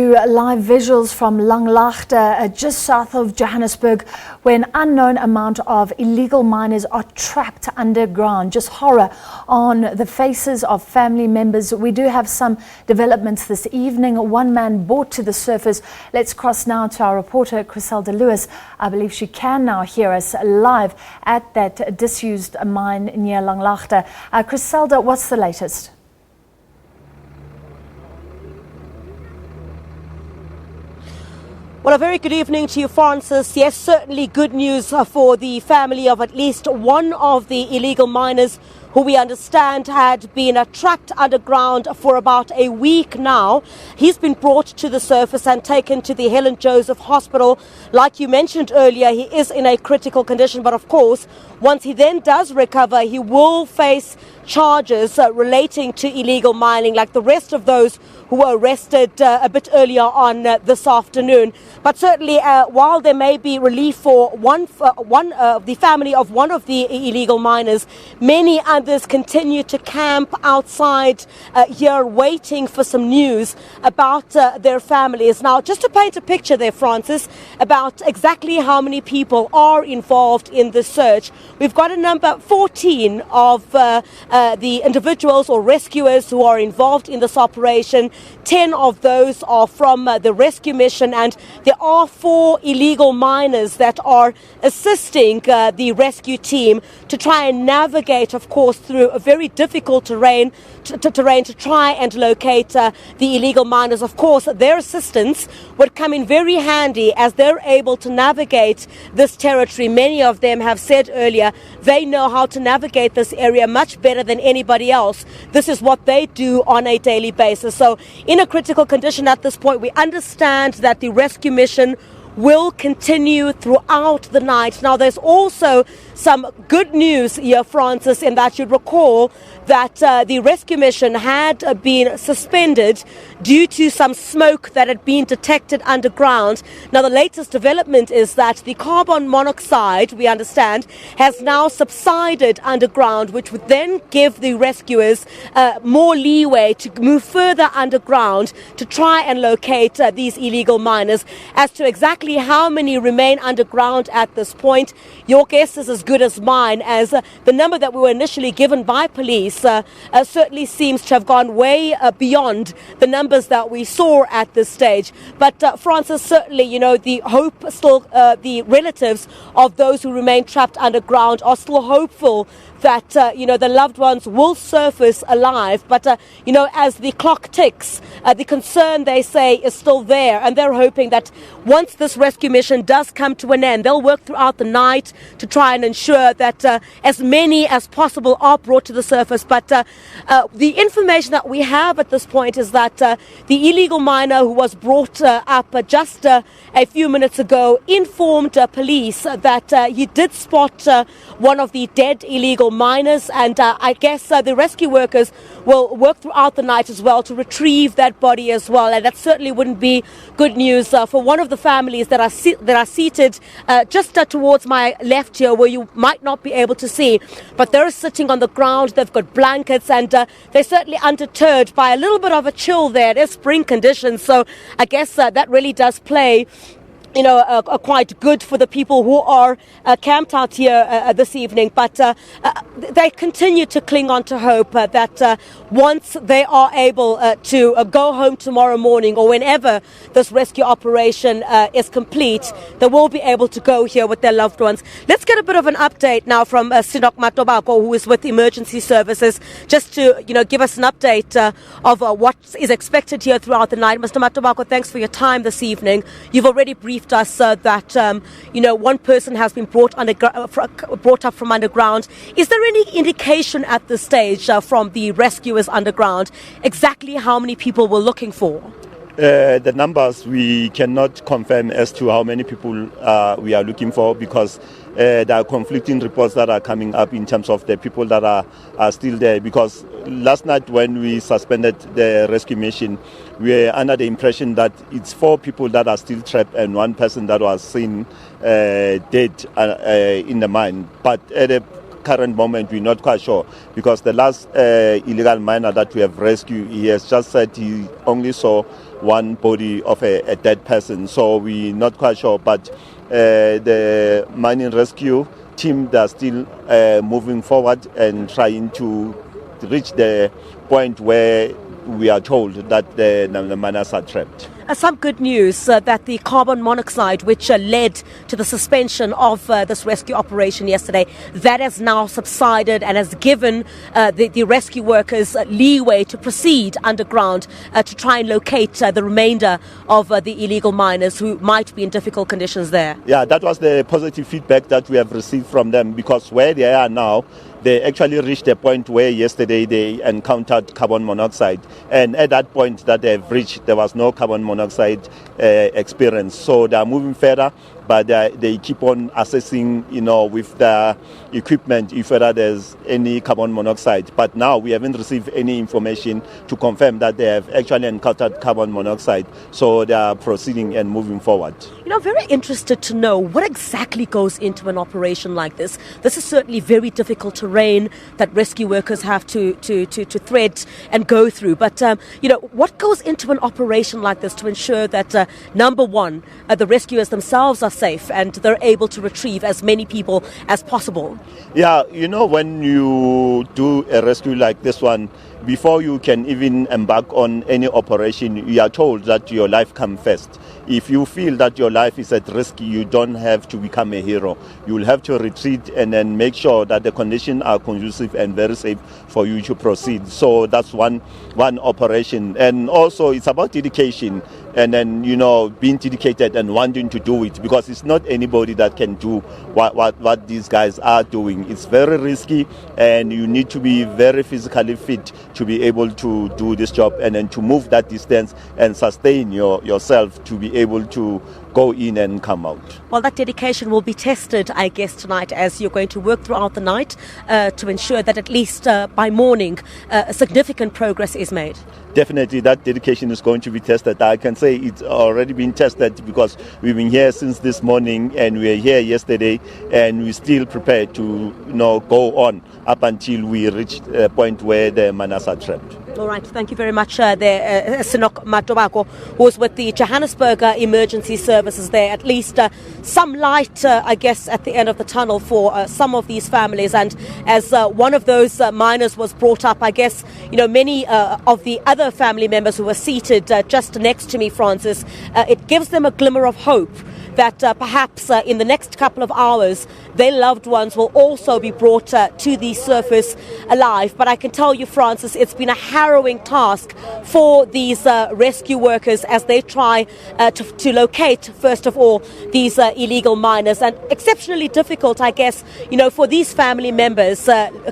to live visuals from Langlaagte, just south of Johannesburg, where an unknown amount of illegal miners are trapped underground. Just horror on the faces of family members. We do have some developments this evening. One man brought to the surface. Let's cross now to our reporter, Chriselda Lewis. I believe she can now hear us live at that disused mine near Langlaagte. Chriselda, what's the latest? Well, a very good evening to you, Francis. Yes, certainly good news for the family of at least one of the illegal miners who we understand had been trapped underground for about a week now. He's been brought to the surface and taken to the Helen Joseph Hospital. Like you mentioned earlier, he is in a critical condition, but of course, once he then does recover, he will face charges relating to illegal mining, like the rest of those who were arrested a bit earlier on this afternoon. But certainly, while there may be relief for the family of one of the illegal miners, many others continue to camp outside here waiting for some news about their families. Now, just to paint a picture there, Francis, about exactly how many people are involved in the search, we've got a number 14 of the individuals or rescuers who are involved in this operation. 10 of those are from the rescue mission, and there are 4 illegal miners that are assisting the rescue team to try and navigate, of course, through a very difficult terrain to try and locate the illegal miners. Of course, their assistance would come in very handy as they're able to navigate this territory. Many of them have said earlier they know how to navigate this area much better than anybody else. This is what they do on a daily basis. So in a critical condition at this point, we understand that the rescue mission will continue throughout the night. Now, there's also some good news here, Francis, in that you'd recall that the rescue mission had been suspended due to some smoke that had been detected underground. Now, the latest development is that the carbon monoxide, we understand, has now subsided underground, which would then give the rescuers more leeway to move further underground to try and locate these illegal miners. As to exactly how many remain underground at this point, your guess is as good as mine, as the number that we were initially given by police certainly seems to have gone way beyond the numbers that we saw at this stage. But Francis, certainly, you know, the hope still, the relatives of those who remain trapped underground are still hopeful that, the loved ones will surface alive. But, as the clock ticks, the concern, they say, is still there. And they're hoping that once this rescue mission does come to an end, they'll work throughout the night to try and ensure that as many as possible are brought to the surface. But the information that we have at this point is that the illegal miner who was brought up just a few minutes ago informed police that he did spot one of the dead illegal miners, and I guess the rescue workers will work throughout the night as well to retrieve that body as well. And that certainly wouldn't be good news for one of the families that are seated just towards my left here, where you might not be able to see, but they're sitting on the ground. They've got blankets, and they're certainly undeterred by a little bit of a chill there. There's spring conditions, so I guess that really does play quite good for the people who are camped out here this evening. But they continue to cling on to hope that once they are able to go home tomorrow morning, or whenever this rescue operation is complete, they will be able to go here with their loved ones. Let's get a bit of an update now from Sinok Matobako, who is with Emergency Services, just to give us an update of what is expected here throughout the night. Mr. Matobako, thanks for your time this evening. You've already briefed us that one person has been brought up from underground. Is there any indication at this stage from the rescuers underground exactly how many people we're looking for? The numbers we cannot confirm as to how many people we are looking for, because there are conflicting reports that are coming up in terms of the people that are still there. Because last night when we suspended the rescue mission, we were under the impression that it's 4 people that are still trapped and 1 person that was seen dead in the mine. But at the current moment, we're not quite sure, because the last illegal miner that we have rescued, he has just said he only saw one body of a dead person. So we're not quite sure, but the mining rescue team, they're still moving forward and trying to reach the point where we are told that the miners are trapped. Some good news that the carbon monoxide, which led to the suspension of this rescue operation yesterday, that has now subsided and has given the rescue workers leeway to proceed underground to try and locate the remainder of the illegal miners who might be in difficult conditions there. Yeah, that was the positive feedback that we have received from them, because where they are now, they actually reached a point where yesterday they encountered carbon monoxide, and at that point that they've reached, there was no carbon monoxide experience. So they are moving further, but they keep on assessing, with the equipment if whether there's any carbon monoxide. But now we haven't received any information to confirm that they have actually encountered carbon monoxide. So they are proceeding and moving forward. I'm very interested to know what exactly goes into an operation like this. This is certainly very difficult terrain that rescue workers have to thread and go through. But, what goes into an operation like this to ensure that, number one, the rescuers themselves are safe and they're able to retrieve as many people as possible? Yeah, when you do a rescue like this one, before you can even embark on any operation, you are told that your life comes first. If you feel that your life is at risk, you don't have to become a hero. You will have to retreat and then make sure that the conditions are conducive and very safe for you to proceed. So that's one operation. And also it's about dedication and then, being dedicated and wanting to do it, because it's not anybody that can do what these guys are doing. It's very risky, and you need to be very physically fit to be able to do this job and then to move that distance and sustain yourself to be able to go in and come out. Well, that dedication will be tested, I guess, tonight as you're going to work throughout the night to ensure that at least by morning a significant progress is made. Definitely that dedication is going to be tested. I can say it's already been tested because we've been here since this morning and we were here yesterday, and we're still prepared to go on up until we reach a point where the miners are trapped. All right, thank you very much there, Sinok Matobako, who's with the Johannesburg Emergency Services there. At least some light, I guess, at the end of the tunnel for some of these families. And as one of those miners was brought up, I guess, many of the other family members who were seated just next to me, Francis, it gives them a glimmer of hope that perhaps in the next couple of hours, their loved ones will also be brought to the surface alive. But I can tell you, Francis, it's been a harrowing task for these rescue workers as they try to locate, first of all, these illegal miners. And exceptionally difficult, I guess, for these family members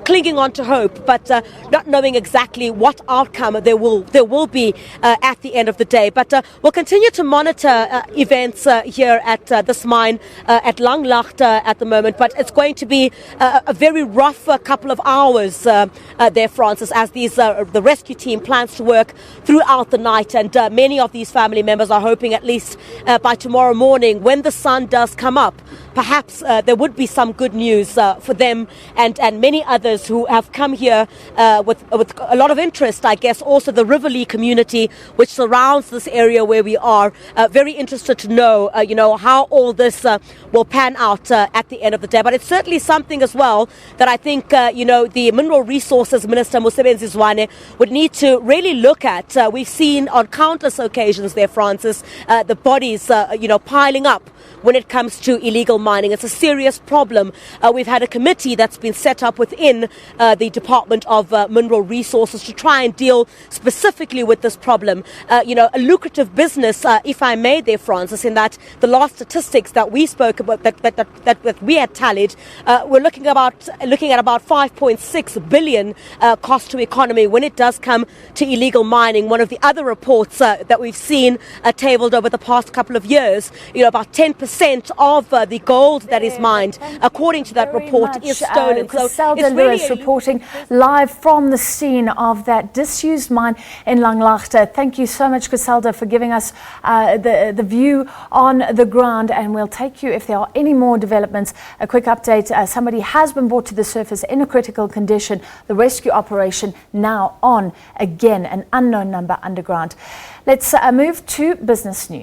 clinging on to hope, but not knowing exactly what outcome there will be at the end of the day. But we'll continue to monitor events here at this mine at Langlaagte at the moment. But it's going to be a very rough couple of hours there, Francis, as the rescue team plans to work throughout the night. And many of these family members are hoping at least by tomorrow morning, when the sun does come up, perhaps there would be some good news for them and many others who have come here with a lot of interest, I guess. Also the Riverlea community, which surrounds this area where we are, very interested to know, how all this will pan out at the end of the day. But it's certainly something as well that I think, the Mineral Resources Minister, Mosebenzi Zwane, would need to really look at. We've seen on countless occasions there, Francis, the bodies, piling up when it comes to illegal mining. It's a serious problem. We've had a committee that's been set up within the Department of Mineral Resources to try and deal specifically with this problem. A lucrative business, if I may there, Francis, in that the last statistics that we spoke about, that we had tallied, we're looking at about 5.6 billion cost to economy when it does come to illegal mining. One of the other reports that we've seen tabled over the past couple of years, about 10% of the gold gold that is mined, according to that report, is stolen. So Chriselda Lewis reporting live from the scene of that disused mine in Langlaagte. Thank you so much, Chriselda, for giving us the view on the ground, and we'll take you if there are any more developments. A quick update, somebody has been brought to the surface in a critical condition. The rescue operation now on again, an unknown number underground. Let's move to business news.